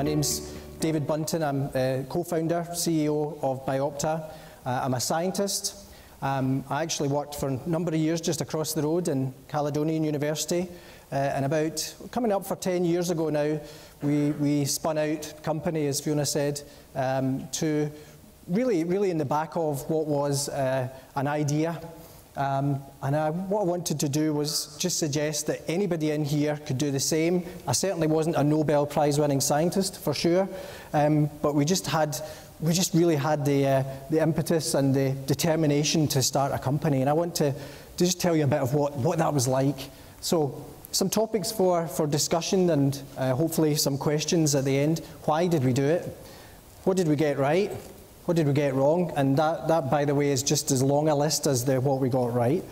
My name's David Bunton. I'm co-founder, CEO of Biopta. I'm a scientist. I actually worked for a number of years just across the road in Caledonian University. And about coming up for 10 years ago now, we spun out a company, as Fiona said, to really in the back of what was an idea. What I wanted to do was just suggest that anybody in here could do the same. I certainly wasn't a Nobel Prize winning scientist, for sure, but we just really had the impetus and the determination to start a company. And I want to just tell you a bit of what that was like. So some topics for discussion and hopefully some questions at the end. Why did we do it? What did we get right? What did we get wrong? And that, by the way, is just as long a list as what we got right.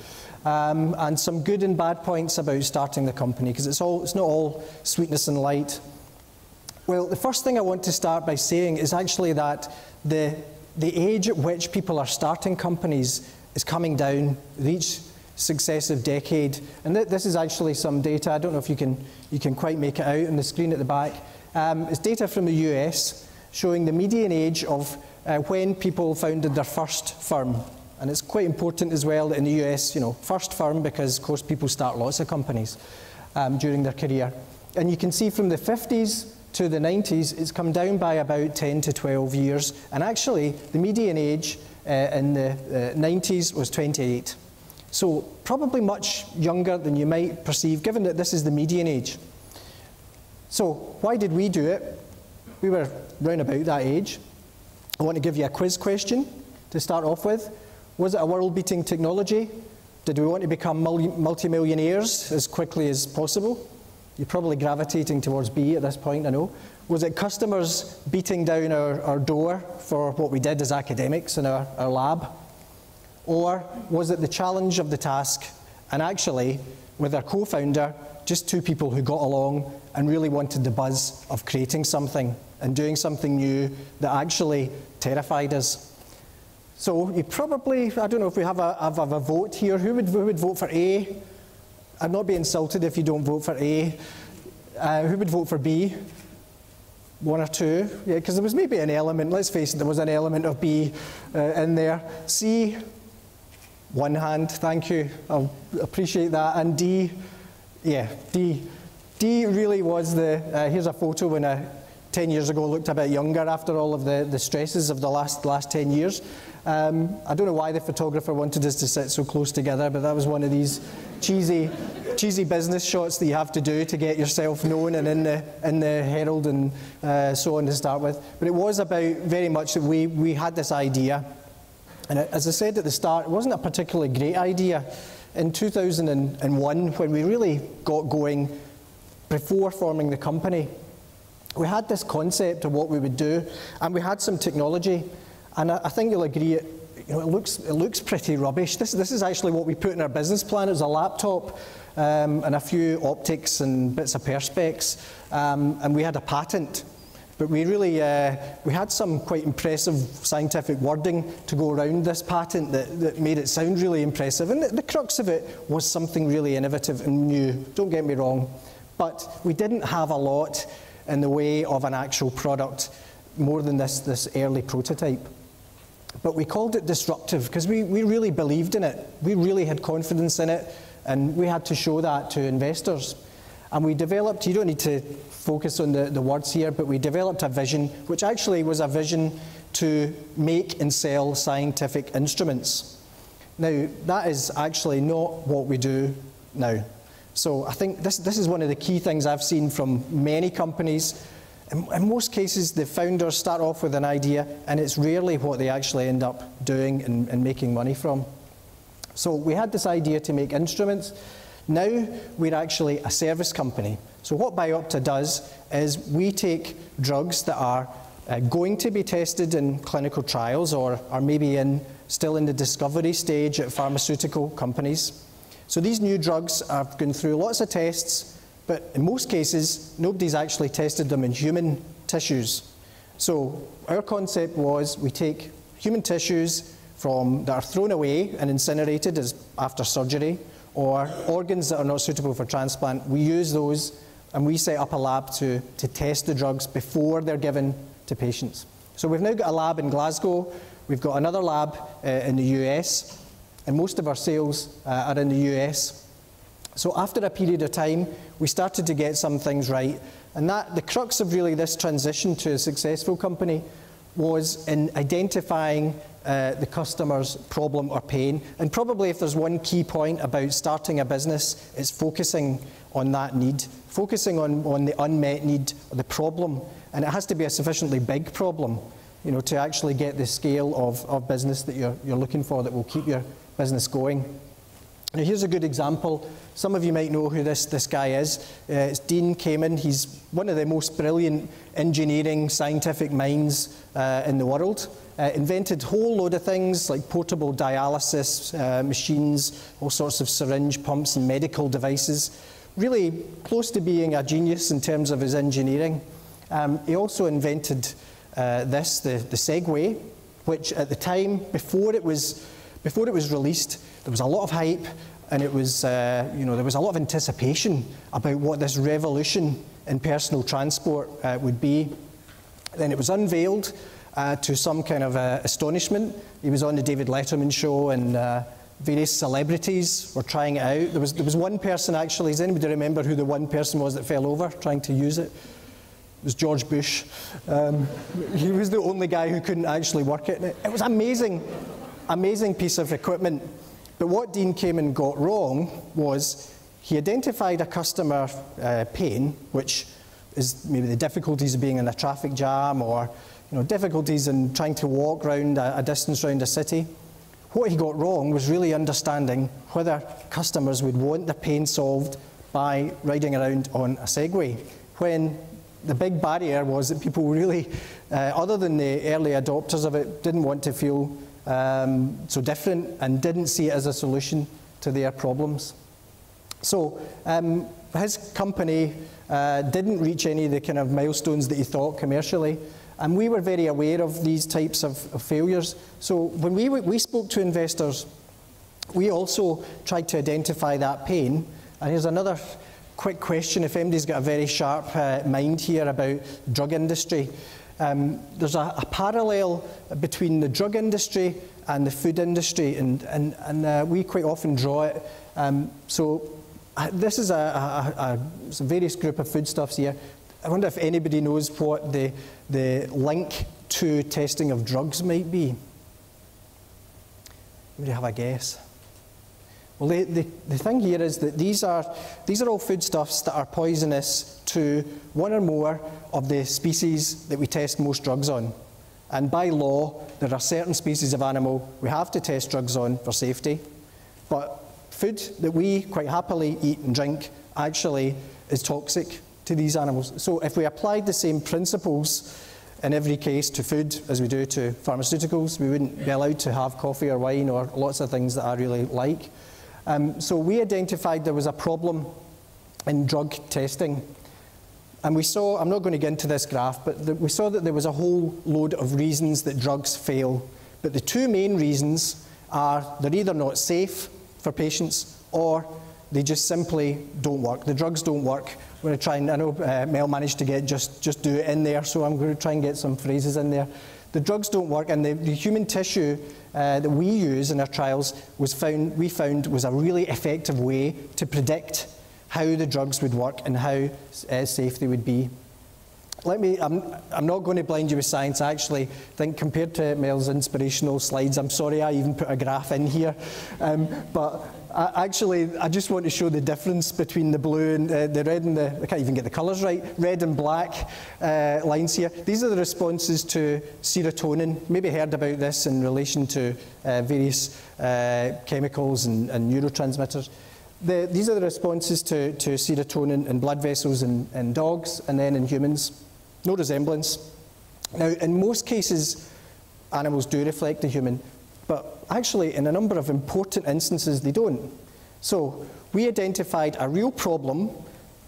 And some good and bad points about starting the company, because it's not all sweetness and light. Well, the first thing I want to start by saying is actually that the age at which people are starting companies is coming down with each successive decade. And this is actually some data. I don't know if you can quite make it out on the screen at the back. It's data from the US showing the median age of when people founded their first firm. And it's quite important as well that in the US, first firm, because of course people start lots of companies during their career. And you can see from the 50s to the 90s, it's come down by about 10 to 12 years. And actually, the median age in the 90s was 28. So probably much younger than you might perceive, given that this is the median age. So why did we do it? We were round about that age. I want to give you a quiz question to start off with. Was it a world-beating technology? Did we want to become multimillionaires as quickly as possible? You're probably gravitating towards B at this point, I know. Was it customers beating down our door for what we did as academics in our lab? Or was it the challenge of the task, and actually, with our co-founder, just two people who got along and really wanted the buzz of creating something and doing something new that actually terrified us? So you probably, I don't know if we have a vote here. Who would vote for A? I'd not be insulted if you don't vote for A. Who would vote for B? One or two? Yeah, because there was maybe an element, let's face it, there was an element of B in there. C? One hand, thank you. I'll appreciate that. And D? Yeah, D. D really was here's a photo when 10 years ago looked a bit younger after all of the stresses of the last 10 years. I don't know why the photographer wanted us to sit so close together, but that was one of these cheesy business shots that you have to do to get yourself known and in the Herald and so on to start with. But it was about very much that we had this idea. And as I said at the start, it wasn't a particularly great idea. In 2001, when we really got going, before forming the company, we had this concept of what we would do, and we had some technology. And I think you'll agree, it looks pretty rubbish. This is actually what we put in our business plan. It was a laptop and a few optics and bits of perspex, and we had a patent. But we had some quite impressive scientific wording to go around this patent that made it sound really impressive. And the crux of it was something really innovative and new, don't get me wrong. But we didn't have a lot in the way of an actual product, more than this early prototype. But we called it disruptive because we really believed in it. We really had confidence in it, and we had to show that to investors. And we developed, you don't need to focus on the words here, but we developed a vision, which actually was a vision to make and sell scientific instruments. Now, that is actually not what we do now. So I think this is one of the key things I've seen from many companies. In most cases, the founders start off with an idea, and it's rarely what they actually end up doing and making money from. So we had this idea to make instruments. Now we're actually a service company. So what Biopta does is we take drugs that are going to be tested in clinical trials or are maybe still in the discovery stage at pharmaceutical companies. So these new drugs have gone through lots of tests, but in most cases, nobody's actually tested them in human tissues. So our concept was we take human tissues that are thrown away and incinerated after surgery, or organs that are not suitable for transplant. We use those and we set up a lab to test the drugs before they're given to patients. So we've now got a lab in Glasgow, we've got another lab in the US, and most of our sales are in the US. So after a period of time, we started to get some things right, and the crux of really this transition to a successful company was in identifying the customer's problem or pain. And probably if there's one key point about starting a business, it's focusing on that need, focusing on the unmet need, or the problem. And it has to be a sufficiently big problem, you know, to actually get the scale of business that you're looking for that will keep your business going. Now here's a good example. Some of you might know who this guy is. It's Dean Kamen. He's one of the most brilliant engineering scientific minds in the world. Invented a whole load of things like portable dialysis machines, all sorts of syringe pumps and medical devices. Really close to being a genius in terms of his engineering. He also invented the Segway, which at the time, before it was released, there was a lot of hype, and it was, there was a lot of anticipation about what this revolution in personal transport would be. Then it was unveiled to some kind of astonishment. He was on the David Letterman show, and various celebrities were trying it out. There was one person actually. Does anybody remember who the one person was that fell over trying to use it? It was George Bush. He was the only guy who couldn't actually work it. It was amazing piece of equipment. But what Dean Kamen got wrong was he identified a customer pain, which is maybe the difficulties of being in a traffic jam, or difficulties in trying to walk around a distance around a city. What he got wrong was really understanding whether customers would want the pain solved by riding around on a Segway, when the big barrier was that people really, other than the early adopters of it, didn't want to feel so different and didn't see it as a solution to their problems. So his company didn't reach any of the kind of milestones that he thought commercially, and we were very aware of these types of failures. So when we spoke to investors, we also tried to identify that pain. And here's another quick question, if anybody's got a very sharp mind here about the drug industry. There's a parallel between the drug industry and the food industry, and we quite often draw it. So this is a various group of foodstuffs here. I wonder if anybody knows what the link to testing of drugs might be. Anybody have a guess? Well, the thing here is that these are all foodstuffs that are poisonous to one or more of the species that we test most drugs on. And by law, there are certain species of animal we have to test drugs on for safety. But food that we quite happily eat and drink actually is toxic to these animals. So if we applied the same principles in every case to food as we do to pharmaceuticals, we wouldn't be allowed to have coffee or wine or lots of things that I really like. So we identified there was a problem in drug testing. And we saw, I'm not going to get into this graph, but we saw that there was a whole load of reasons that drugs fail. But the two main reasons are they're either not safe for patients or they just simply don't work. The drugs don't work. We're going to try and, I know Mel managed to get just do it in there, so I'm going to try and get some phrases in there. The drugs don't work, and the human tissue that we use in our trials we found was a really effective way to predict how the drugs would work and how safe they would be. I'm not going to blind you with science. I actually think compared to Mel's inspirational slides, I'm sorry I even put a graph in here, but I just want to show the difference between the blue and the red and I can't even get the colours right, red and black lines here. These are the responses to serotonin. Maybe heard about this in relation to various chemicals and neurotransmitters. These are the responses to serotonin in blood vessels in dogs and then in humans. No resemblance. Now, in most cases, animals do reflect the human, but actually, in a number of important instances, they don't. So, we identified a real problem.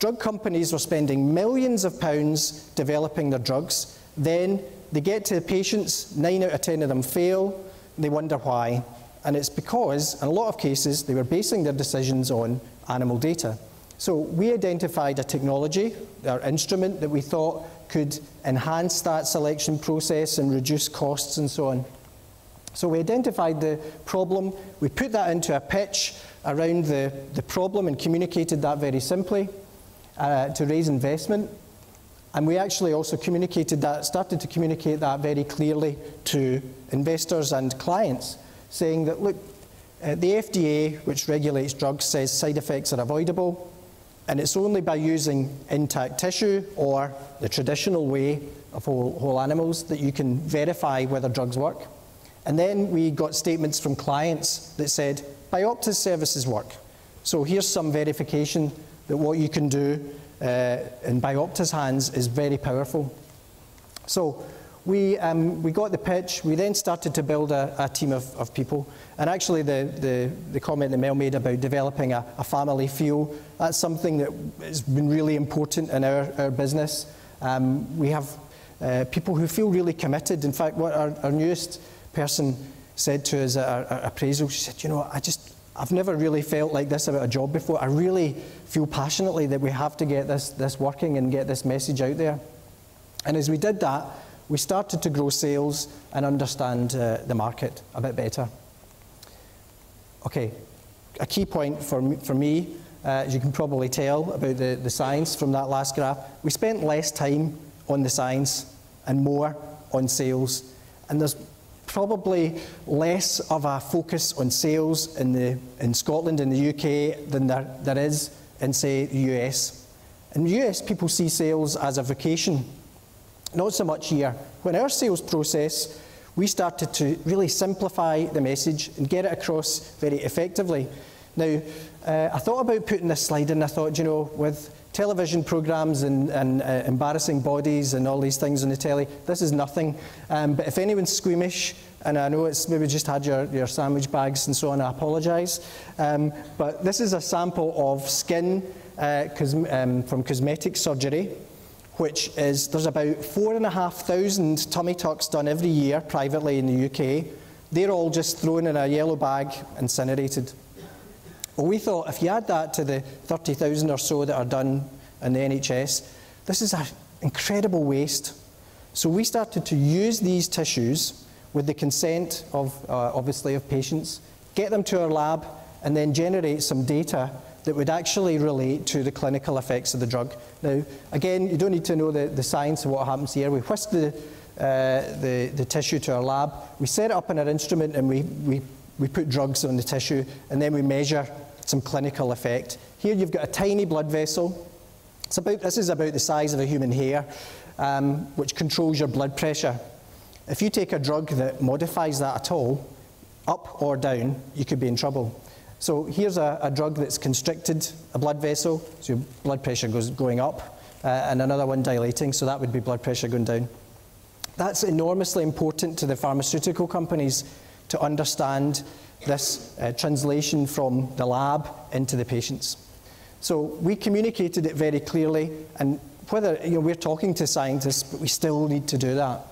Drug companies were spending millions of pounds developing their drugs. Then they get to the patients, 9 out of 10 of them fail, and they wonder why. And it's because, in a lot of cases, they were basing their decisions on animal data. So we identified a technology, our instrument, that we thought could enhance that selection process and reduce costs and so on. So we identified the problem, we put that into a pitch around the problem and communicated that very simply to raise investment. And we actually also started to communicate that very clearly to investors and clients, saying that, look, the FDA, which regulates drugs, says side effects are avoidable, and it's only by using intact tissue or the traditional way of whole animals that you can verify whether drugs work. And then we got statements from clients that said, Biopta's services work. So here's some verification that what you can do in Biopta's hands is very powerful. So we got the pitch. We then started to build a team of people. And actually the comment that Mel made about developing a family feel, that's something that has been really important in our business. We have people who feel really committed. In fact, what our newest person said to us at our appraisal, she said, you know, I've never really felt like this about a job before. I really feel passionately that we have to get this working and get this message out there. And as we did that, we started to grow sales and understand the market a bit better. Okay, a key point for me, as you can probably tell about the science from that last graph, we spent less time on the science and more on sales. And there's probably less of a focus on sales in Scotland and the UK than there is in, say, the US. In the US, people see sales as a vocation, not so much here. When our sales process, we started to really simplify the message and get it across very effectively. Now, I thought about putting this slide in. I thought, you know, with television programs and embarrassing bodies and all these things on the telly, this is nothing. But if anyone's squeamish, and I know it's maybe just had your sandwich bags and so on, I apologise. But this is a sample of skin from cosmetic surgery, which is, there's about 4,500 tummy tucks done every year privately in the UK. They're all just thrown in a yellow bag, incinerated. Well, we thought if you add that to the 30,000 or so that are done in the NHS, this is an incredible waste. So we started to use these tissues with the consent of, obviously, of patients, get them to our lab, and then generate some data that would actually relate to the clinical effects of the drug. Now, again, you don't need to know the science of what happens here. We whisk the tissue to our lab, we set it up in our instrument, and we put drugs on the tissue, and then we measure some clinical effect. Here you've got a tiny blood vessel. This is about the size of a human hair, which controls your blood pressure. If you take a drug that modifies that at all, up or down, you could be in trouble. So here's a drug that's constricted a blood vessel, so your blood pressure going up, and another one dilating, so that would be blood pressure going down. That's enormously important to the pharmaceutical companies to understand this translation from the lab into the patients. So we communicated it very clearly, and whether we're talking to scientists, but we still need to do that.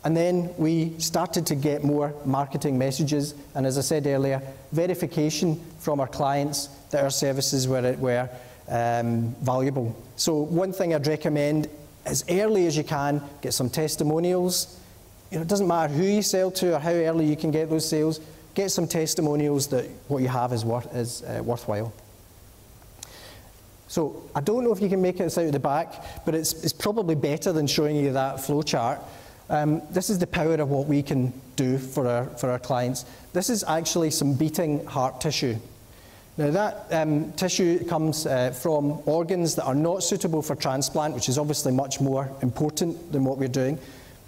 And then we started to get more marketing messages, and as I said earlier, verification from our clients that our services were valuable. So one thing I'd recommend, as early as you can, get some testimonials. It doesn't matter who you sell to or how early you can get those sales. Get some testimonials that what you have is worthwhile. So I don't know if you can make this out of the back, but it's probably better than showing you that flow chart. This is the power of what we can do for our clients. This is actually some beating heart tissue. Now that tissue comes from organs that are not suitable for transplant, which is obviously much more important than what we're doing.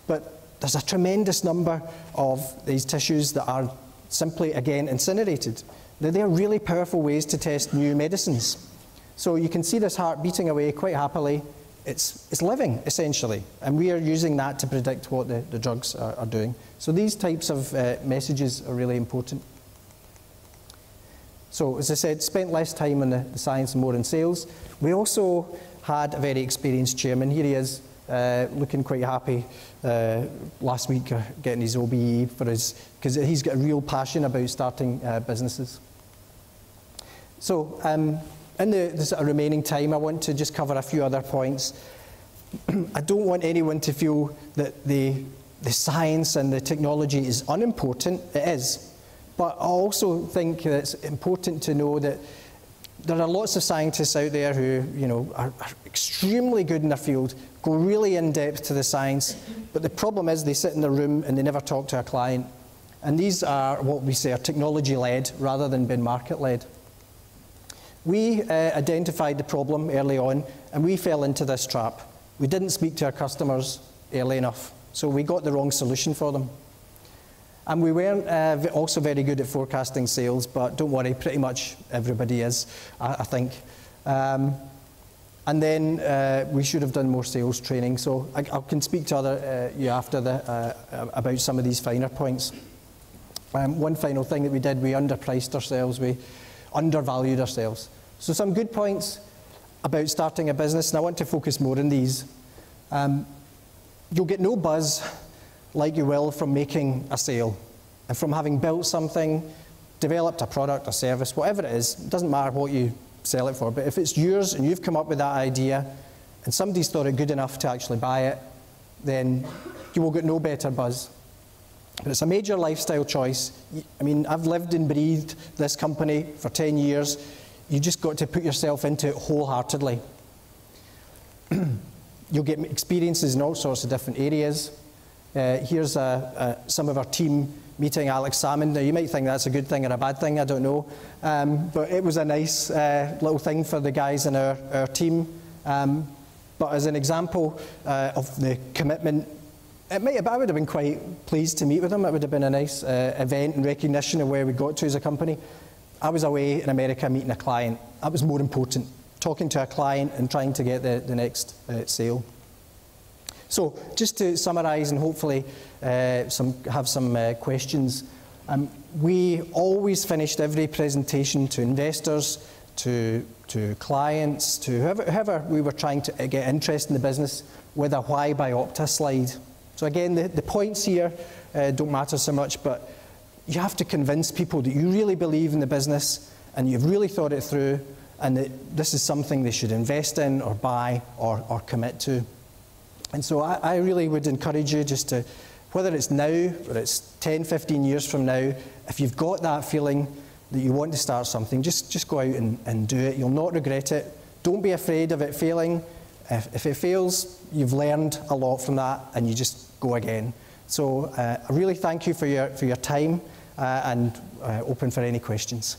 But there's a tremendous number of these tissues that are simply, again, incinerated. Now they're really powerful ways to test new medicines. So you can see this heart beating away quite happily. It's living, essentially, and we are using that to predict what the drugs are doing. So these types of messages are really important. So, as I said, spent less time on the science and more on sales. We also had a very experienced chairman. Here he is, looking quite happy last week, getting his OBE for because he's got a real passion about starting businesses. So in the sort of remaining time, I want to just cover a few other points. I don't want anyone to feel that the science and the technology is unimportant. It is. But I also think that it's important to know that there are lots of scientists out there who, are extremely good in their field, go really in depth to the science, but the problem is they sit in their room and they never talk to a client. And these are what we say are technology-led rather than being market-led. We identified the problem early on, and we fell into this trap. We didn't speak to our customers early enough, so we got the wrong solution for them. And we weren't also very good at forecasting sales, but don't worry, pretty much everybody is, I think. And then we should have done more sales training, so I can speak to you after about some of these finer points. One final thing that we did, we underpriced ourselves, we undervalued ourselves. So some good points about starting a business, and I want to focus more on these. You'll get no buzz like you will from making a sale and from having built something, developed a product, a service, whatever it is. It doesn't matter what you sell it for, but if it's yours and you've come up with that idea and somebody's thought it good enough to actually buy it, then you will get no better buzz. But it's a major lifestyle choice. I mean, I've lived and breathed this company for 10 years. You just got to put yourself into it wholeheartedly. You'll get experiences in all sorts of different areas. Here's some of our team meeting Alex Salmond. Now, you might think that's a good thing or a bad thing, I don't know. But it was a nice little thing for the guys in our team. But as an example of the commitment, I would have been quite pleased to meet with them. It would have been a nice event and recognition of where we got to as a company. I was away in America meeting a client. That was more important, talking to a client and trying to get the next sale. So just to summarise and hopefully have some questions, we always finished every presentation to investors, to clients, to whoever we were trying to get interest in the business with a Why Biopta slide. So again, the points here don't matter so much, but you have to convince people that you really believe in the business and you've really thought it through and that this is something they should invest in or buy or commit to. And so I really would encourage you just to, whether it's now or it's 10, 15 years from now, if you've got that feeling that you want to start something, just go out and do it. You'll not regret it. Don't be afraid of it failing. If it fails, you've learned a lot from that and you just go again. So I really thank you for your time and open for any questions.